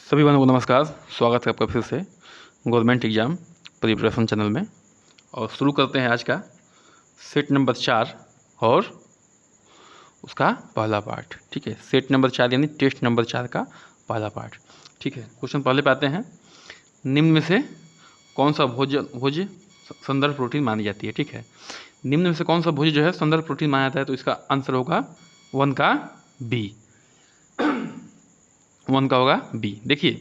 सभी बहनों को नमस्कार। स्वागत है आपका फिर से गवर्नमेंट एग्ज़ाम प्रिपरेशन चैनल में। और शुरू करते हैं आज का सेट नंबर 4 और उसका पहला पार्ट। ठीक है, सेट नंबर 4 यानी टेस्ट नंबर 4 का पहला पार्ट। ठीक है, क्वेश्चन पहले पे आते हैं। निम्न में से कौन सा भोज्य संदर्भ प्रोटीन मानी जाती है। ठीक है, निम्न में से कौन सा भोज्य जो है संदर्भ प्रोटीन माना जाता है, तो इसका आंसर होगा 1 का बी। 1 का होगा बी। देखिए,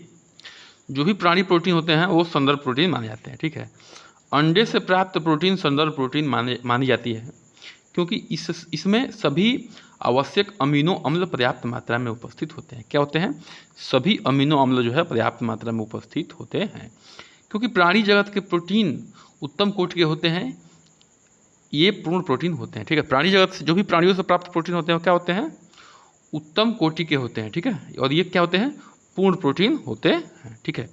जो भी प्राणी प्रोटीन होते हैं वो संदर्भ प्रोटीन माने जाते हैं। ठीक है, अंडे से प्राप्त प्रोटीन संदर्भ प्रोटीन मानी जाती है, क्योंकि इसमें सभी आवश्यक अमीनो अम्ल पर्याप्त मात्रा में उपस्थित होते हैं। क्या होते हैं? सभी अमीनो अम्ल जो है पर्याप्त मात्रा में उपस्थित होते हैं, क्योंकि प्राणी जगत के प्रोटीन उत्तम कोटि के होते हैं। ये पूर्ण प्रोटीन होते हैं। ठीक है, प्राणी जगत से जो भी प्राणियों से प्राप्त प्रोटीन होते हैं वो क्या होते हैं? उत्तम कोटि के होते हैं। ठीक है, और ये क्या होते हैं? पूर्ण प्रोटीन होते हैं। ठीक है,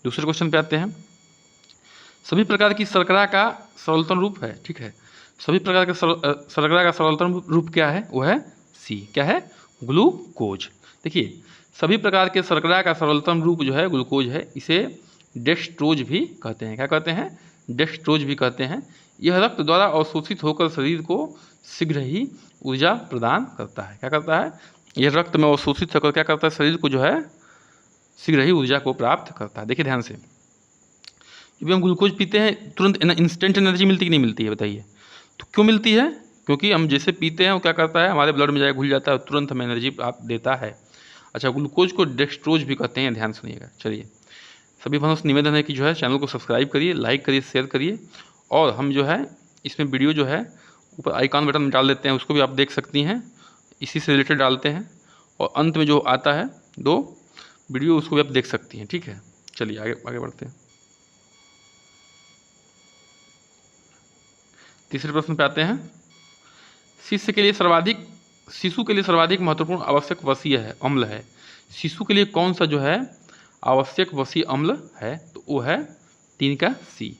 दूसरे क्वेश्चन पे आते हैं। सभी प्रकार की शर्करा का सरलतम रूप है। ठीक है, सभी प्रकार के शर्करा का सरलतम रूप क्या है? वो है सी। क्या है? ग्लूकोज। देखिए, सभी प्रकार के शर्करा का सरलतम रूप जो है ग्लूकोज है। इसे डेक्सट्रोज भी कहते हैं। क्या कहते हैं? डेक्सट्रोज भी कहते हैं। यह रक्त द्वारा अवशोषित होकर शरीर को शीघ्र ही ऊर्जा प्रदान करता है। क्या करता है? यह रक्त में अवशोषित होकर क्या करता है? शरीर को जो है शीघ्र ही ऊर्जा को प्राप्त करता है। देखिए ध्यान से, जब हम ग्लूकोज पीते हैं तुरंत इंस्टेंट एनर्जी मिलती कि नहीं मिलती है? बताइए। तो क्यों मिलती है? क्योंकि हम जैसे पीते हैं वो क्या करता है? हमारे ब्लड में जाकर घुल जाता है और तुरंत हमें एनर्जी आप देता है। अच्छा, ग्लूकोज को डेक्सट्रोज भी कहते हैं, ध्यान सुनिएगा। चलिए, सभी भाइयों से निवेदन है कि जो है चैनल को सब्सक्राइब करिए, लाइक करिए, शेयर करिए। और हम जो है इसमें वीडियो जो है ऊपर आइकॉन बटन में डाल देते हैं, उसको भी आप देख सकती हैं। इसी से रिलेटेड डालते हैं, और अंत में जो आता है 2 वीडियो, उसको भी आप देख सकती हैं। ठीक है, चलिए आगे आगे बढ़ते हैं। तीसरे प्रश्न पे आते हैं। शिशु के लिए सर्वाधिक महत्वपूर्ण आवश्यक वसीय है अम्ल है। शिशु के लिए कौन सा जो है आवश्यक वसीय अम्ल है? तो वो है 3 का सी,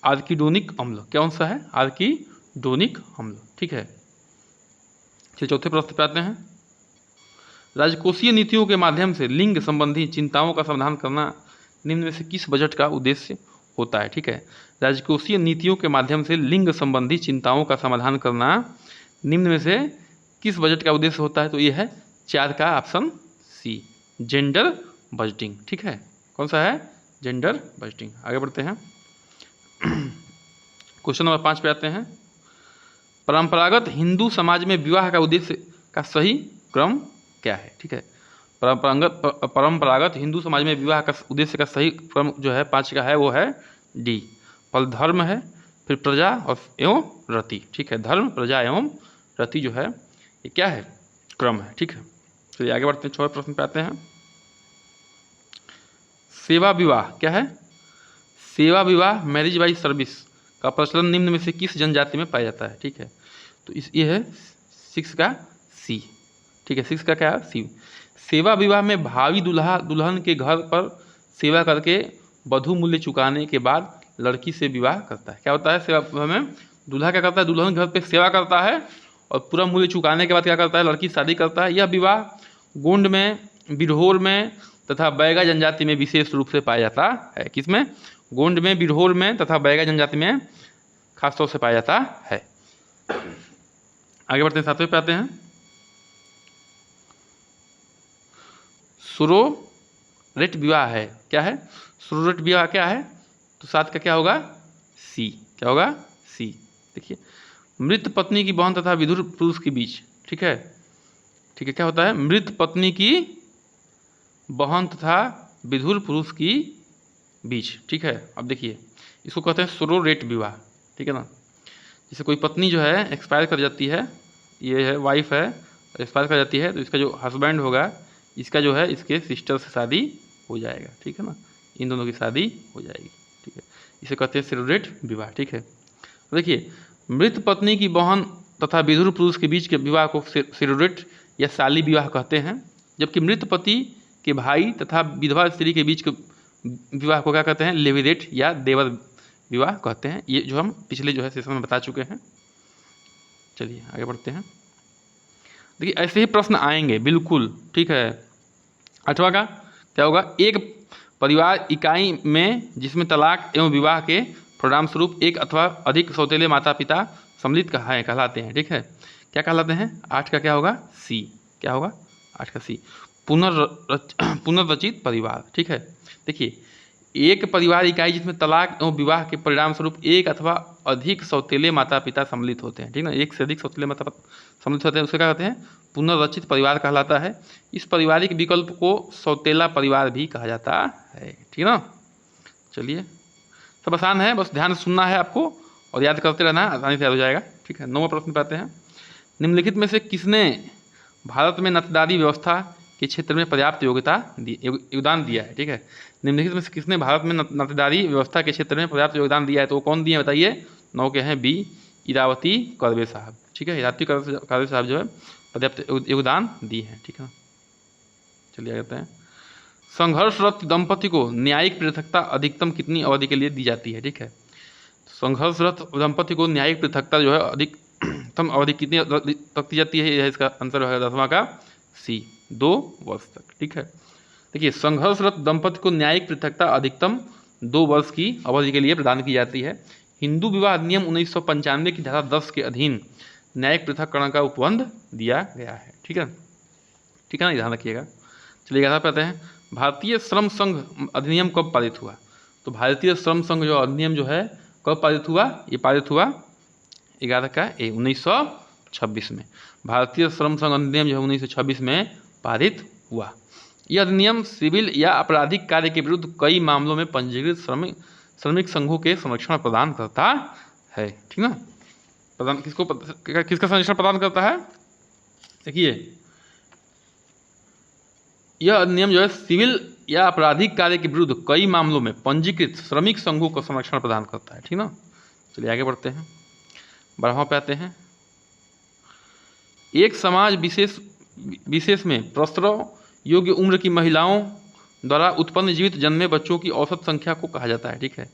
आर्किडोनिक अम्ल। कौन सा है? आर्किडोनिक अम्ल। ठीक है, चलिए चौथे प्रश्न पे आते हैं। राजकोषीय नीतियों के माध्यम से लिंग संबंधी चिंताओं का समाधान करना निम्न में से किस बजट का उद्देश्य होता है? ठीक है, राजकोषीय नीतियों के माध्यम से लिंग संबंधी चिंताओं का समाधान करना निम्न में से किस बजट का उद्देश्य होता है? तो ये है 4 का ऑप्शन सी, जेंडर बजटिंग। ठीक है, कौन सा है? Gender budgeting. आगे बढ़ते हैं। क्वेश्चन नंबर 5 पे आते हैं। परंपरागत हिंदू समाज में विवाह का उद्देश्य का सही क्रम क्या है? ठीक है, परंपरागत हिंदू समाज में विवाह का उद्देश्य का सही क्रम जो है 5 का है, वो है डी। पहले धर्म है, फिर प्रजा और एवं रति। ठीक है, धर्म, प्रजा एवं रति जो है ये क्या है? क्रम है। ठीक है, चलिए आगे बढ़ते हैं। 6वें प्रश्न पे आते हैं। सेवा विवाह क्या है? सेवा विवाह, मैरिज बाई सर्विस का प्रचलन निम्न में से किस जनजाति में पाया जाता है? ठीक है, तो ये है 6 का सी। ठीक है, 6 का क्या है? सी। सेवा विवाह में भावी दूल्हा दुल्हन के घर पर सेवा करके वधु मूल्य चुकाने के बाद लड़की से विवाह करता है। क्या होता है? सेवा विवाह में दूल्हा क्या करता है? दुल्हन घर पे सेवा करता है, और पूरा मूल्य चुकाने के बाद क्या करता है? लड़की शादी करता है। यह विवाह गोंड में, बिरहोर में तथा बैगा जनजाति में विशेष रूप से पाया जाता है। किसमें? गोंड में, बिरहोर में तथा बैगा जनजाति में खासतौर से पाया जाता है। आगे बढ़ते हैं, 7वें पे आते हैं। सुरोरेट विवाह है। क्या है? सुरोरेट विवाह क्या है? तो 7 का क्या होगा? सी। क्या होगा? सी। देखिए, मृत पत्नी की बहन तथा विधुर पुरुष के बीच। ठीक है, ठीक है, क्या होता है? मृत पत्नी की बहन तथा विधुर पुरुष की बीच। ठीक है, अब देखिए, इसको कहते हैं सुरोरेट विवाह। ठीक है ना, जैसे कोई पत्नी जो है एक्सपायर कर जाती है, ये है वाइफ है, एक्सपायर कर जाती है, तो इसका जो हस्बैंड होगा इसका जो है इसके सिस्टर से शादी हो जाएगा। ठीक है ना, इन दोनों की शादी हो जाएगी। ठीक है, इसे कहते हैं सुरोरेट विवाह। ठीक है, देखिए, मृत पत्नी की बहन तथा विधुर पुरुष के बीच के विवाह को सुरोरेट या साली विवाह कहते हैं, जबकि मृत पति के भाई तथा विधवा स्त्री के बीच के विवाह को क्या कहते हैं? लेविरेट या देवर विवाह कहते हैं। ये जो हम पिछले जो है सेशन में बता चुके हैं। चलिए आगे बढ़ते हैं। देखिए, ऐसे ही प्रश्न आएंगे बिल्कुल। ठीक है, 8वां का क्या होगा, एक परिवार इकाई में जिसमें तलाक एवं विवाह के परिणाम स्वरूप एक अथवा अधिक सौतेले माता पिता सम्मिलित कहलाते हैं। ठीक है, क्या कहलाते हैं? 8 का क्या होगा? सी। क्या होगा? 8 का सी, पुनर्रचित परिवार। ठीक है, देखिए एक परिवार इकाई जिसमें तलाक एवं विवाह के परिणाम स्वरूप एक अथवा अधिक सौतेले माता पिता सम्मिलित होते हैं। ठीक ना, एक से अधिक सौतेले माता पिता सम्मिलित होते हैं, उसे क्या कहते हैं? पुनर्रचित परिवार कहलाता है। इस पारिवारिक विकल्प को सौतेला परिवार भी कहा जाता है। ठीक ना, चलिए सब आसान है, बस ध्यान से सुनना है आपको और याद करते रहना है, आसानी से याद हो जाएगा। ठीक है, 9वां प्रश्न पे आते हैं। निम्नलिखित में से किसने भारत में नातेदारी व्यवस्था के क्षेत्र में पर्याप्त योगदान दिया है? ठीक है, निम्नलिखित में से किसने भारत में नातेदारी व्यवस्था के क्षेत्र में पर्याप्त योगदान दिया है? तो वो कौन दिए बताइए? 9 के हैं बी, इरावती कर्वे साहब। ठीक है, इरावती कर्वे साहब जो है पर्याप्त योगदान दिए हैं। ठीक है, चलिए आगे हैं। संघर्षरत दंपति को न्यायिक पृथकता अधिकतम कितनी अवधि के लिए दी जाती है? ठीक है, संघर्षरत दंपति को न्यायिक पृथकता जो है अधिकतम अवधि कितनी तक दी जाती है? यह इसका आंसर है 10वां का सी, 2 वर्ष तक। ठीक है, देखिए संघर्षरत दंपति को न्यायिक पृथकता अधिकतम 2 वर्ष की अवधि के लिए प्रदान की जाती है। हिंदू विवाह अधिनियम 1995 की धारा 10 के अधीन न्यायिक पृथक्करण का उपबंध दिया गया है। ठीक है, ठीक है ना, ध्यान रखिएगा। चलिए आगे कहते हैं, भारतीय श्रम संघ अधिनियम कब पारित हुआ? तो भारतीय श्रम संघ जो अधिनियम जो है कब पारित हुआ? ये पारित हुआ 11 का ए 1926 में। भारतीय श्रम संघ अधिनियम जो है 1926 में पारित हुआ। यह अधिनियम सिविल या आपराधिक कार्य के विरुद्ध कई मामलों में पंजीकृत श्रमिक संघों के संरक्षण प्रदान करता है। ठीक ना, किसका संरक्षण प्रदान करता है? देखिए यह अधिनियम जो है सिविल या आपराधिक कार्य के विरुद्ध कई मामलों में पंजीकृत श्रमिक संघों को संरक्षण प्रदान करता है। ठीक ना, चलिए आगे बढ़ते हैं, 12वां पे आते हैं। एक समाज विशेष में प्रसव योग्य उम्र की महिलाओं द्वारा उत्पन्न जीवित जन्मे बच्चों की औसत संख्या को कहा जाता है। ठीक है,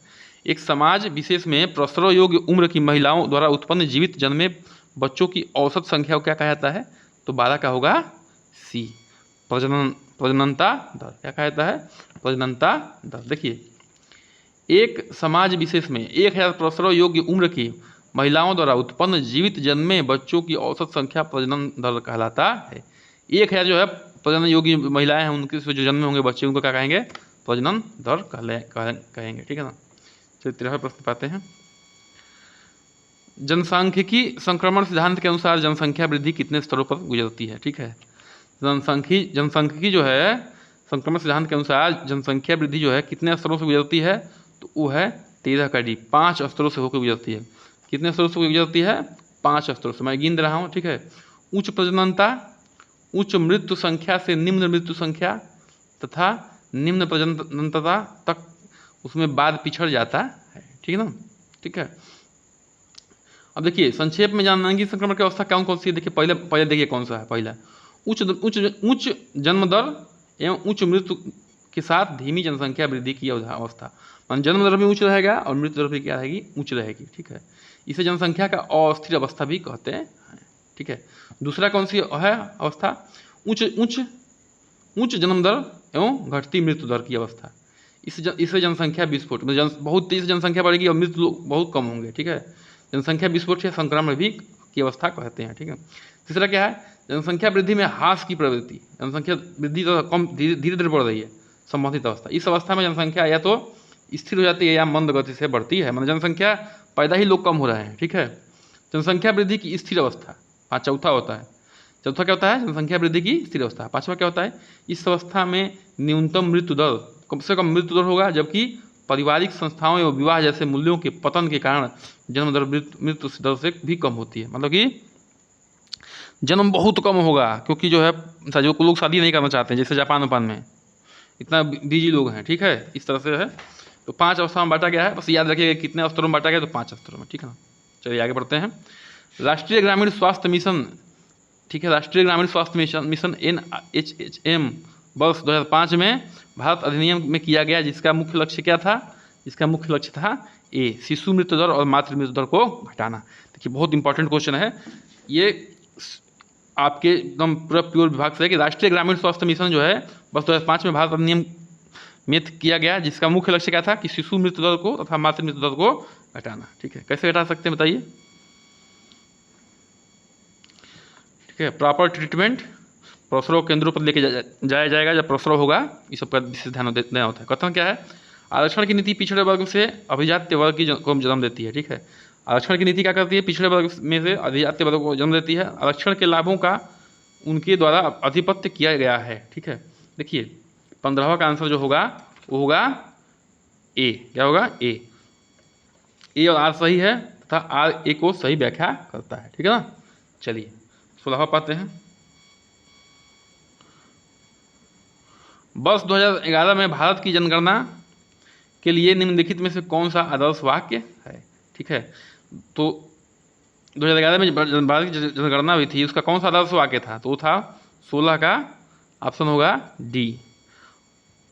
एक समाज विशेष में प्रसव योग्य उम्र की महिलाओं द्वारा उत्पन्न जीवित जन्मे बच्चों की औसत संख्या को क्या कहा जाता है? तो 12 का होगा सी, प्रजननता दर। क्या कहा जाता है? प्रजननता दर। देखिए एक समाज विशेष में 1000 प्रसव योग्य उम्र की महिलाओं द्वारा उत्पन्न जीवित जन्मे बच्चों की औसत संख्या प्रजनन दर कहलाता है। 1000 जो है प्रजनन योग्य महिलाएं हैं, उनके से जो जन्मे होंगे बच्चे उनको क्या कहेंगे? प्रजनन दर कहेंगे। ठीक है ना, चलिए 13वां प्रश्न पाते हैं। जनसांख्यिकी संक्रमण सिद्धांत के अनुसार जनसंख्या वृद्धि कितने स्तरों पर गुजरती है? ठीक है, जनसांख्यिकी जो है संक्रमण सिद्धांत के अनुसार जनसंख्या वृद्धि जो है कितने स्तरों से गुजरती है? तो वो है 13 का डी, 5 स्तरों से होकर गुजरती है। कितने स्तरों से गुजरती है? 5 स्तरों से, मैं गिन रहा हूँ। ठीक है, उच्च प्रजननता, उच्च मृत्यु संख्या से निम्न मृत्यु संख्या तथा निम्न प्रजननता तक उसमें बाद पिछड़ जाता है। ठीक है ना, ठीक है। अब देखिए संक्षेप में जननांगी संक्रमण की अवस्था कौन कौन सी है? देखिए पहले देखिए कौन सा है। पहला उच्च जन्म दर एवं उच्च मृत्यु के साथ धीमी जनसंख्या वृद्धि की अवस्था, मान जन्म दर भी उच्च रहेगा और मृत्यु दर भी क्या रहेगी? उच्च रहेगी। ठीक है, इसे जनसंख्या का अस्थिर अवस्था भी कहते हैं। ठीक है, दूसरा कौन सी है अवस्था? उच्च जन्म दर एवं घटती मृत्यु दर की अवस्था। इससे जनसंख्या विस्फोट, बहुत तेज जनसंख्या बढ़ेगी और मृत्यु बहुत कम होंगे। ठीक है, जनसंख्या विस्फोट या संक्रमण भी की अवस्था कहते हैं। ठीक है, तीसरा क्या है? जनसंख्या वृद्धि में ह्रास की प्रवृत्ति, जनसंख्या वृद्धि तो कम धीरे धीरे बढ़ रही है, संबंधित अवस्था। इस अवस्था में जनसंख्या या तो स्थिर हो जाती है या मंद गति से बढ़ती है, मतलब जनसंख्या पैदा ही लोग कम हो रहे हैं। ठीक है, जनसंख्या वृद्धि की स्थिर अवस्था चौथा होता है। चौथा क्या होता है? जनसंख्या वृद्धि की स्थिर अवस्था। 5वां क्या होता है? इस अवस्था में न्यूनतम मृत्यु दर, कम से कम मृत्यु दर होगा, जबकि पारिवारिक संस्थाओं एवं विवाह जैसे मूल्यों के पतन के कारण जन्म दर मृत्यु दर से भी कम होती है। मतलब कि जन्म बहुत कम होगा, क्योंकि जो है जो लोग शादी नहीं करना चाहते हैं, जैसे जापान में इतना बिजी लोग हैं। ठीक है, इस तरह से है। तो 5 अवस्था में बांटा गया है, बस याद रखिएगा कितने स्तरों में बांटा गया, तो 5 स्तरों में। ठीक है ना, चलिए आगे बढ़ते हैं। राष्ट्रीय ग्रामीण स्वास्थ्य मिशन, ठीक है, राष्ट्रीय ग्रामीण स्वास्थ्य मिशन NHHM वर्ष 2005 में भारत अधिनियम में किया गया, जिसका मुख्य लक्ष्य क्या था? इसका मुख्य लक्ष्य था शिशु मृत्यु दर और मातृ मृत्यु दर को घटाना। देखिए बहुत इंपॉर्टेंट क्वेश्चन है ये। आपके एकदम पूरा प्योर विभाग से है कि राष्ट्रीय ग्रामीण स्वास्थ्य मिशन जो है बस 2005 में भारत अधिनियम में किया गया, जिसका मुख्य लक्ष्य क्या था कि शिशु मृत्यु दर को तथा मातृ मृत्यु दर को घटाना। ठीक है, कैसे घटा सकते हैं बताइए? ठीक है, प्रॉपर ट्रीटमेंट, प्रसव केंद्रों पर लेके जाया जाएगा जब प्रसव होगा, इस सब का विशेष ध्यान देना होता है। कथन क्या है? आरक्षण की नीति पिछड़े वर्ग से अभिजात्य वर्ग को जन्म देती है। ठीक है, आरक्षण की नीति क्या करती है? पिछड़े वर्ग में से अभिजात्य वर्ग को जन्म देती है। आरक्षण के लाभों का उनके द्वारा आधिपत्य किया गया है। ठीक है, देखिए 15वां का आंसर जो होगा वो होगा ए। क्या होगा? ए और आर सही है तथा आर ए को सही व्याख्या करता है। ठीक है ना। चलिए 16वां पाते हैं। वर्ष 2011 में भारत की जनगणना के लिए निम्नलिखित में से कौन सा आदर्श वाक्य है? ठीक है, तो 2011 में भारत की जनगणना हुई थी, उसका कौन सा आदर्श वाक्य था? तो वो था 16 का ऑप्शन होगा D,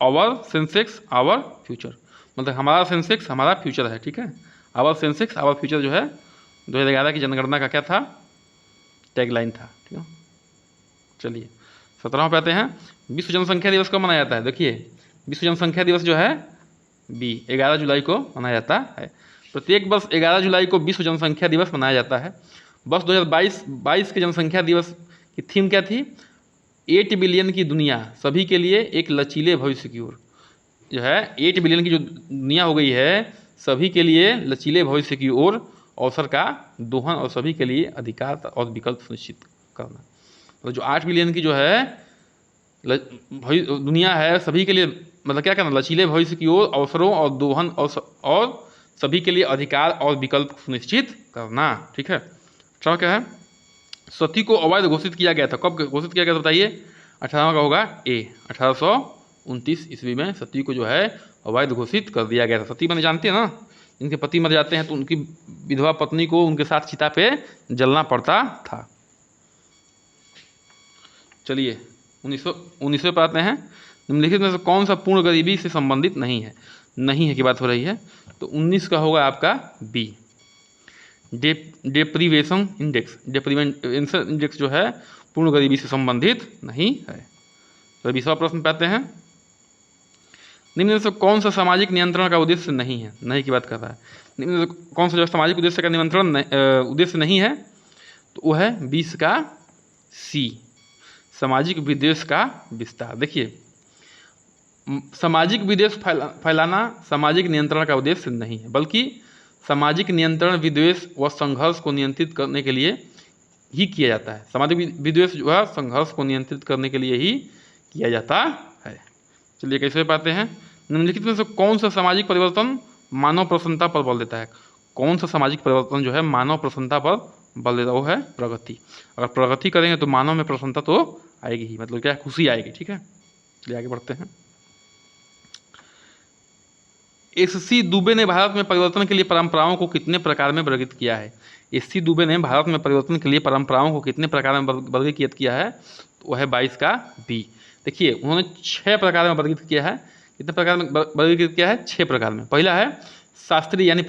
our Sensex our future. मतलब हमारा सेंसेक्स हमारा फ्यूचर है। ठीक है, आवर सेंसेक्स आवर फ्यूचर जो है 2011 की जनगणना का क्या था? टैगलाइन था। ठीक है, चलिए 17वां पे आते हैं। विश्व जनसंख्या दिवस कब मनाया जाता है? देखिए विश्व जनसंख्या दिवस जो है बी 11 जुलाई को मनाया जाता है। प्रत्येक वर्ष 11 जुलाई को विश्व जनसंख्या दिवस मनाया जाता है। वर्ष 2022 के जनसंख्या दिवस की थीम क्या थी? 8 बिलियन की दुनिया सभी के लिए एक लचीले भविष्य की ओर। जो है 8 बिलियन की जो दुनिया हो गई है, सभी के लिए लचीले भविष्य की ओर अवसर का दोहन और सभी के लिए अधिकार और विकल्प सुनिश्चित करना। तो जो 8 बिलियन की जो है दुनिया है, सभी के लिए मतलब क्या करना? लचीले भविष्य की ओर अवसरों और दोहन और सभी के लिए अधिकार और विकल्प सुनिश्चित करना। ठीक है, अच्छा क्या है? सती को अवैध घोषित किया गया था। कब घोषित किया गया था बताइए? 18वां का होगा ए, 1829 ईस्वी में सती को जो है अवैध घोषित कर दिया गया था। सती मैंने जानते हैं ना, इनके पति मर जाते हैं तो उनकी विधवा पत्नी को उनके साथ चिता पे जलना पड़ता था। चलिए 1900 पर आते हैं। निम्नलिखित में से कौन सा पूर्ण गरीबी से संबंधित नहीं है? नहीं है की बात हो रही है, तो 19 का होगा आपका B, deprivation index. Deprivation index जो है पूर्ण गरीबी से संबंधित नहीं है। तो 20वां प्रश्न पे आते हैं। निम्न में से कौन सा सामाजिक नियंत्रण का उद्देश्य नहीं है? नहीं की बात कर रहा है। निम्न में से कौन सा जो सामाजिक उद्देश्य का नियंत्रण उद्देश्य नहीं है? तो वो है 20 का सी, सामाजिक विद्वेष का विस्तार। देखिए सामाजिक विद्वेष फैलाना सामाजिक नियंत्रण का उद्देश्य नहीं है, बल्कि सामाजिक नियंत्रण विद्वेष व संघर्ष को नियंत्रित करने के लिए ही किया जाता है। सामाजिक विद्वेष जो है संघर्ष को नियंत्रित करने के लिए ही किया जाता है। चलिए कैसे पाते हैं? निम्नलिखित में से कौन सा सामाजिक परिवर्तन मानव प्रसन्नता पर बल देता है? कौन सा सामाजिक परिवर्तन जो है मानव प्रसन्नता पर बल देता है? वो है प्रगति। अगर प्रगति करेंगे तो मानव में प्रसन्नता तो आएगी ही, मतलब क्या? खुशी आएगी। ठीक है, चलिए आगे बढ़ते हैं। एस.सी. दुबे ने भारत में परिवर्तन के लिए परंपराओं को कितने प्रकार में वर्गीकृत किया है? एस.सी. दुबे ने भारत में परिवर्तन के लिए परंपराओं को कितने प्रकार में वर्गीकृत किया है? तो वह है 22 का बी। देखिए उन्होंने 6 प्रकार में वर्गीकृत किया है। कितने प्रकार में वर्गीकृत किया है? 6 प्रकार में। पहला है शास्त्रीय यानी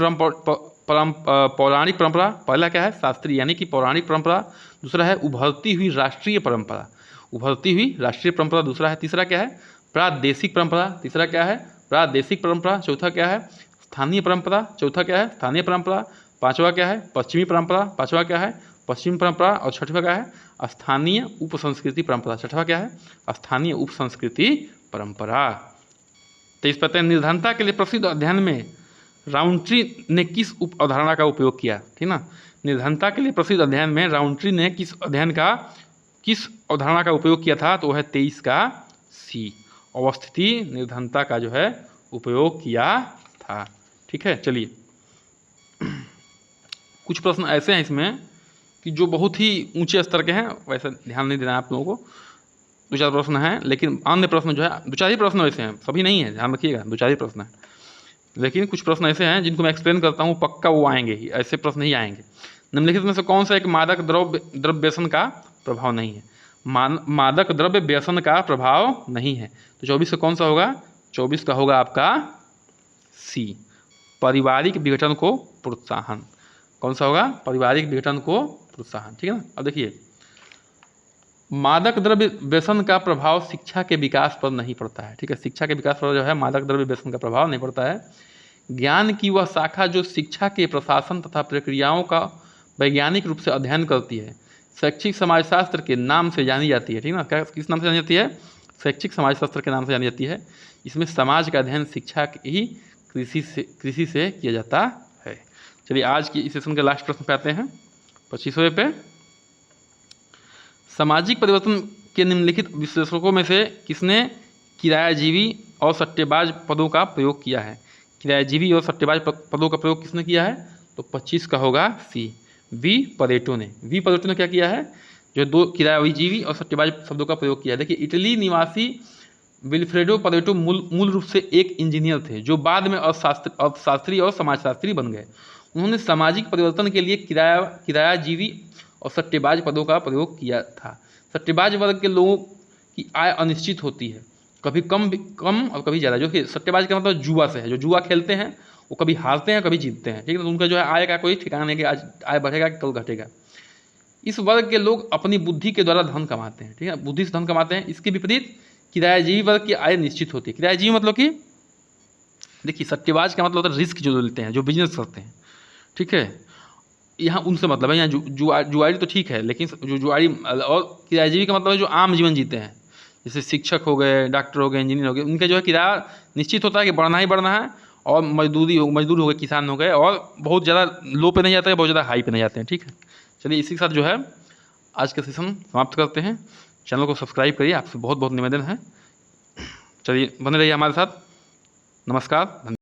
पौराणिक परंपरा। पहला क्या है? शास्त्रीय यानी कि पौराणिक परंपरा। दूसरा है उभरती हुई राष्ट्रीय परंपरा, उभरती हुई राष्ट्रीय परंपरा दूसरा है। तीसरा क्या है? प्रादेशिक परंपरा। तीसरा क्या है? प्रादेशिक परंपरा। चौथा क्या है? स्थानीय परंपरा। चौथा क्या है? स्थानीय परंपरा। पांचवा क्या है? पश्चिमी परंपरा। पांचवा क्या है? पश्चिमी परंपरा। और छठवा क्या है? स्थानीय उप संस्कृति परंपरा। छठवा क्या है? स्थानीय उप संस्कृति परंपरा। तो इस प्रकार निर्धनता के लिए प्रसिद्ध अध्ययन में राउंट्री ने किस उप अवधारणा का उपयोग किया? ठीक ना, निर्धनता के लिए प्रसिद्ध अध्ययन में राउंट्री ने किस अवधारणा का उपयोग किया था? तो वह है 23 का सी, अवस्थिति निर्धनता का जो है उपयोग किया था। ठीक है, चलिए कुछ प्रश्न ऐसे हैं इसमें कि जो बहुत ही ऊंचे स्तर के हैं, वैसे ध्यान नहीं देना है आप लोगों को। 2-4 प्रश्न हैं, लेकिन अन्य प्रश्न जो है 2-4 ही प्रश्न वैसे हैं, सभी नहीं है, ध्यान रखिएगा 2-4 ही प्रश्न हैं। लेकिन कुछ प्रश्न ऐसे हैं जिनको मैं एक्सप्लेन करता हूँ, पक्का वो आएंगे ही, ऐसे प्रश्न ही आएंगे। निम्नलिखित में से कौन सा एक मादक द्रव्य व्यसन का प्रभाव नहीं है? मादक द्रव्य व्यसन का प्रभाव नहीं है, तो 24 का कौन सा होगा? 24 का होगा आपका सी, पारिवारिक विघटन को प्रोत्साहन। कौन सा होगा? पारिवारिक विघटन को प्रोत्साहन। ठीक है ना। अब देखिए मादक द्रव्य व्यसन का प्रभाव शिक्षा के विकास पर नहीं पड़ता है। ठीक है, शिक्षा के विकास पर जो है मादक द्रव्य व्यसन का प्रभाव नहीं पड़ता है। ज्ञान की वह शाखा जो शिक्षा के प्रशासन तथा प्रक्रियाओं का वैज्ञानिक रूप से अध्ययन करती है, शैक्षिक समाजशास्त्र के नाम से जानी जाती है। ठीक है ना, क्या किस नाम से जानी जाती है? शैक्षिक समाजशास्त्र के नाम से जानी जाती है। इसमें समाज का अध्ययन शिक्षा की कृषि से किया जाता है। चलिए आज की इस सेशन के लास्ट प्रश्न पे आते हैं, 25वें पे। सामाजिक परिवर्तन के निम्नलिखित विश्लेषकों में से किसने किरायाजीवी और सट्टेबाज पदों का प्रयोग किया है? किरायाजीवी और सट्टेबाज पदों का प्रयोग किसने किया है? तो 25 का होगा सी, वी परेटो ने। वी परेटो ने क्या किया है? जो दो किरायाजीवी और सट्टेबाज शब्दों का प्रयोग किया है। देखिए, इटली निवासी विल्फ्रेडो परेटो मूल रूप से एक इंजीनियर थे जो बाद में अर्थशास्त्री और समाजशास्त्री बन गए। उन्होंने सामाजिक परिवर्तन के लिए किरायाजीवी और सट्टेबाज पदों का प्रयोग किया था। सट्टेबाज वर्ग के लोगों की आय अनिश्चित होती है, कभी कम और कभी ज़्यादा। जो कि सट्टेबाज का मतलब जुआ से है, जो जुआ खेलते हैं वो कभी हारते हैं कभी जीतते हैं। ठीक है, तो उनका जो है आय का कोई ठिकाना नहीं कि आज आय बढ़ेगा कि कल घटेगा। इस वर्ग के लोग अपनी बुद्धि के द्वारा धन कमाते हैं। ठीक है, बुद्धि से धन कमाते हैं। इसके विपरीत किरायाजीवी वर्ग की आय निश्चित होती है। किरायाजीवी मतलब कि देखिए, सट्टेबाज का मतलब होता है रिस्क जो लेते हैं, जो बिजनेस करते हैं। ठीक है, यहाँ उनसे मतलब है। यहाँ जुआरी तो ठीक है, लेकिन जो जुआरी और किरायाजीवी का मतलब है जो आम जीवन जीते हैं, जैसे शिक्षक हो गए, डॉक्टर हो गए, इंजीनियर हो गए, उनके जो है किराया निश्चित होता है कि बढ़ना ही बढ़ना है। और मजदूर हो गए, किसान हो गए, और बहुत ज़्यादा लो पे नहीं जाते हैं, बहुत ज़्यादा हाई पे नहीं जाते हैं। ठीक है, चलिए इसी के साथ जो है आज का सेशन समाप्त करते हैं। चैनल को सब्सक्राइब करिए, आपसे बहुत बहुत निवेदन है। चलिए बने रहिए हमारे साथ। नमस्कार।